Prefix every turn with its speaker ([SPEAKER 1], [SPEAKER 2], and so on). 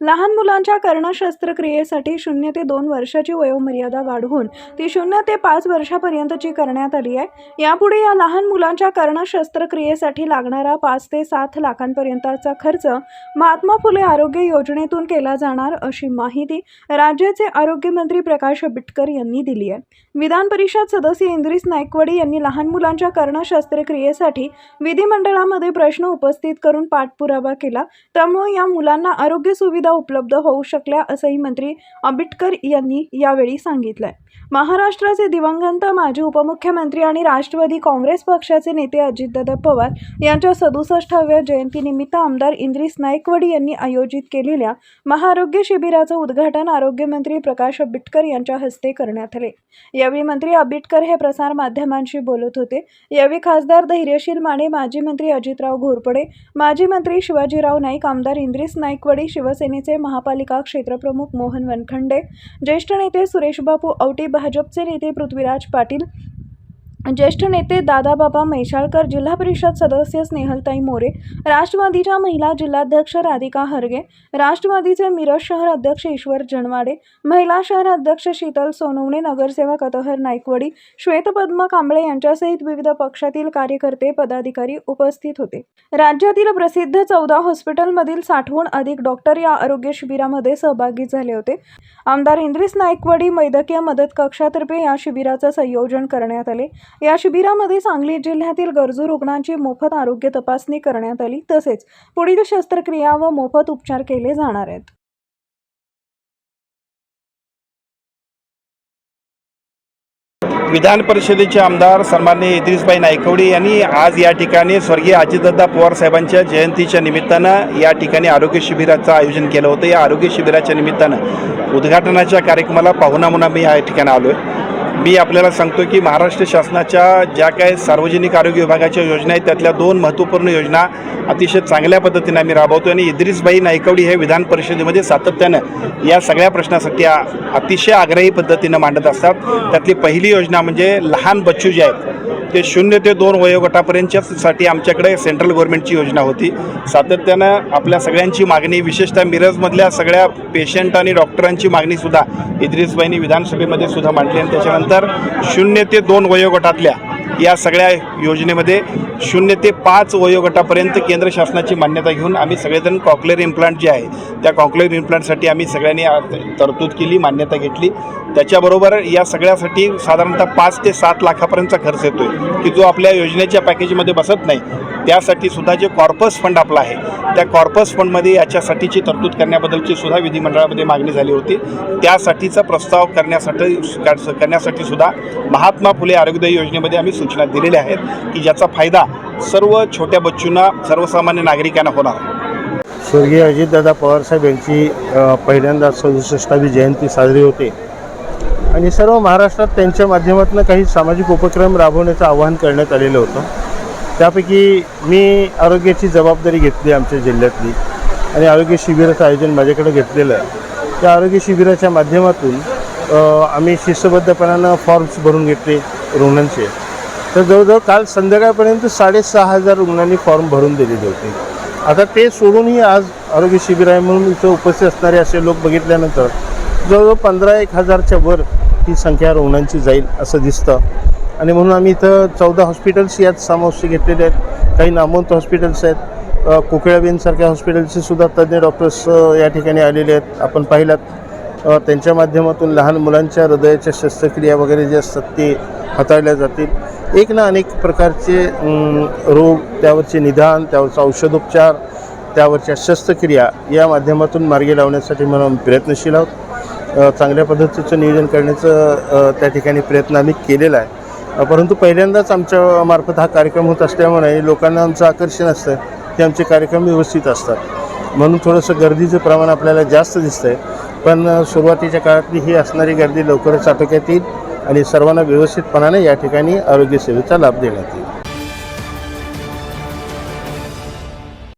[SPEAKER 1] लहान मुलांच्या कर्ण शस्त्रक्रियेसाठी 0 ते 2 वर्षाची वयोमर्यादा वाढवून ती 0 ते 5 वर्षापर्यंतची करण्यात आली आहे। यापुढे या लहान मुलांच्या कर्ण शस्त्रक्रियेसाठी लागणारा 5 ते 7 लाखांपर्यंतचा खर्च महात्मा फुले आरोग्य योजनेतून केला जाणार अशी माहिती राज्याचे आरोग्यमंत्री प्रकाश आंबेडकर यांनी दिली आहे। विधान परिषद सदस्य इंद्रिस नाईकवाडी यांनी लहान मुलांच्या कर्ण शस्त्रक्रियेसाठी विधिमंडळामध्ये प्रश्न उपस्थित करून पाठपुरावा केला, त्यामुळे या मुलांना आरोग्य सुविधा उपलब्ध होऊ शकल्या असंही मंत्री आंबेडकर यांनी यावेळी सांगितलं। महाराष्ट्राचे दिवंगत माजी उपमुख्यमंत्री आणि राष्ट्रवादी काँग्रेस पक्षाचे नेते अजितदादा पवार यांच्या 67व्या जयंतीनिमित्त आमदार इंद्रिस नाईकवाडी यांनी आयोजित केलेल्या महाआरोग्य शिबिराचं उद्घाटन आरोग्यमंत्री प्रकाश आंबेडकर यांच्या हस्ते करण्यात आले। यावेळी मंत्री आंबेडकर हे प्रसार माध्यमांशी बोलत होते। यावेळी खासदार धैर्यशील माने, माजी मंत्री अजितराव घोरपडे, माजी मंत्री शिवाजीराव नाईक, आमदार इंद्रिस नाईकवाडी, शिवसेनेचे महापालिका क्षेत्रप्रमुख मोहन वनखंडे, ज्येष्ठ नेते सुरेश बापू औटी, भाजपचे नेते पृथ्वीराज पाटील, ज्येष्ठ नेते दादाबाबा मैशाळकर, जिल्हा परिषद सदस्य स्नेहलताई मोरे, राष्ट्रवादीच्या महिला जिल्हाध्यक्ष राधिका हरगे, राष्ट्रवादीचे मिरज शहर अध्यक्ष ईश्वर जनवाडे, महिला शहर अध्यक्ष शीतल सोनवणे, नगरसेवक अतहर नाईकवाडी, श्वेतपद्मा कांबळे यांच्यासहित विविध पक्षातील कार्यकर्ते पदाधिकारी उपस्थित होते। राज्यातील प्रसिद्ध 14 हॉस्पिटलमधील 60हून अधिक डॉक्टर या आरोग्य शिबिरामध्ये सहभागी झाले होते। आमदार इंद्रिस नाईकवाडी वैद्यकीय मदत कक्षातर्फे या शिबिराचं संयोजन करण्यात आले। या शिबिरामध्ये सांगली जिल्ह्यातील गरजू रुग्णांची मोफत आरोग्य तपासणी करण्यात आली, तसेच पुढील शस्त्रक्रिया व मोफत उपचार केले जाणार आहेत।
[SPEAKER 2] विधान परिषदेचे आमदार सन्माननीय इंद्रिसभाई नाईकवाडी यांनी आज या ठिकाणी स्वर्गीय अजितदादा पवार साहेबांच्या जयंतीच्या निमित्तानं या ठिकाणी आरोग्य शिबिराचं आयोजन केलं होतं। या आरोग्य शिबिराच्या निमित्तानं उद्घाटनाच्या कार्यक्रमाला पाहुणा म्हणून मी या ठिकाणी आलो आहे। मी आपल्याला सांगतो की महाराष्ट्र शासनाच्या ज्या काही सार्वजनिक आरोग्य विभागाच्या योजना आहेत त्यातल्या 2 महत्त्वपूर्ण योजना अतिशय चांगल्या पद्धतीने आम्ही राबवतो आणि इंद्रिसभाई नाईकवाडी हे विधान परिषदेमध्ये सातत्यानं या सगळ्या प्रश्नासाठी अतिशय आग्रही पद्धतीनं मांडत असतात। त्यातली पहिली योजना म्हणजे लहान बच्चू जे आहेत ते 0 ते 2 वयोगटापर्यंतच्यासाठी आमच्याकडे सेंट्रल गव्हर्नमेंटची योजना होती। सातत्यानं आपल्या सगळ्यांची मागणी, विशेषतः मिरजमधल्या सगळ्या पेशंट आणि डॉक्टरांची मागणीसुद्धा इंद्रिसभाईंनी विधानसभेमध्ये सुद्धा मांडली आणि त्याच्यानंतर 0 ते 2 वयोगटातल्या या सगळ्या योजनेमध्ये 0 ते 5 वयोगटापर्यंत केंद्र शासनाची मान्यता घेऊन आम्ही सगळेजण कॉक्लिअर इम्प्लांट जे आहे त्या कॉक्लिअर इम्प्लांटसाठी आम्ही सगळ्यांनी तरतूद केली, मान्यता घेतली। त्याच्याबरोबर या सगळ्यासाठी साधारणतः 5 ते 7 लाखापर्यंतचा खर्च येतो की जो आपल्या योजनेच्या पॅकेजमध्ये बसत नाही। त्यासाठी सुद्धा जे कॉर्पस फंड आपला आहे त्या कॉर्पस फंडमध्ये याच्यासाठीची तरतूद करण्याबद्दलची सुद्धा विधिमंडळामध्ये मागणी झाली होती। त्यासाठीचा प्रस्ताव करण्यासाठी सुद्धा महात्मा फुले आरोग्य योजनेमध्ये आम्ही सूचना दिलेल्या आहेत की ज्याचा फायदा सर्व छोट्या बच्चूंना, सर्वसामान्य नागरिकांना होणार आहे।
[SPEAKER 3] स्वर्गीय अजितदादा पवारसाहेब यांची पहिल्यांदा 67वी जयंती साजरी होते आणि सर्व महाराष्ट्रात त्यांच्या माध्यमातून काही सामाजिक उपक्रम राबवण्याचं आवाहन करण्यात आलेलं होतं। त्यापैकी मी आरोग्याची जबाबदारी घेतली आमच्या जिल्ह्यातली आणि आरोग्य शिबिराचं आयोजन माझ्याकडे घेतलेलं आहे। त्या आरोग्य शिबिराच्या माध्यमातून आम्ही शिस्तबद्धपणानं फॉर्म्स भरून घेतले रुग्णांचे। तर जवळजवळ काल संध्याकाळपर्यंत 6,500 रुग्णांनी फॉर्म भरून दिलेले होते। आता ते सोडूनही आज आरोग्य शिबिर आहे म्हणून इथं उपस्थित असणारे असे लोक बघितल्यानंतर जवळजवळ 15,000-1,000च्या वर ही संख्या रुग्णांची जाईल असं दिसतं आणि म्हणून आम्ही इथं 14 हॉस्पिटल्स यात समावेश घेतलेले आहेत। काही नामवंत हॉस्पिटल्स आहेत, कोकिळाबेनसारख्या हॉस्पिटलचे सुद्धा तज्ज्ञ डॉक्टर्स या ठिकाणी आलेले आहेत। आपण पाहिलात त्यांच्या माध्यमातून लहान मुलांच्या हृदयाच्या शस्त्रक्रिया वगैरे जे असतात ते हाताळल्या जातील। एक ना अनेक प्रकारचे रोग, त्यावरचे निदान, त्यावरचा औषधोपचार, त्यावरच्या शस्त्रक्रिया या माध्यमातून मार्गी लावण्यासाठी म्हणून प्रयत्नशील आहोत। चांगल्या पद्धतीचं नियोजन करण्याचं त्या ठिकाणी प्रयत्न आम्ही केलेला आहे। परंतु पहिल्यांदाच आमच्या मार्फत हा कार्यक्रम होत असल्यामुळे लोकांना आमचं आकर्षण असतं ते आमचे कार्यक्रम व्यवस्थित असतात म्हणून थोडंसं गर्दीचं प्रमाण आपल्याला जास्त दिसतं आहे। पण सुरुवातीच्या काळातली ही असणारी गर्दी लवकरच आटोक्यात येईल आणि सर्वांना व्यवस्थितपणाने या ठिकाणी आरोग्य सेवेचा लाभ देण्यात येईल।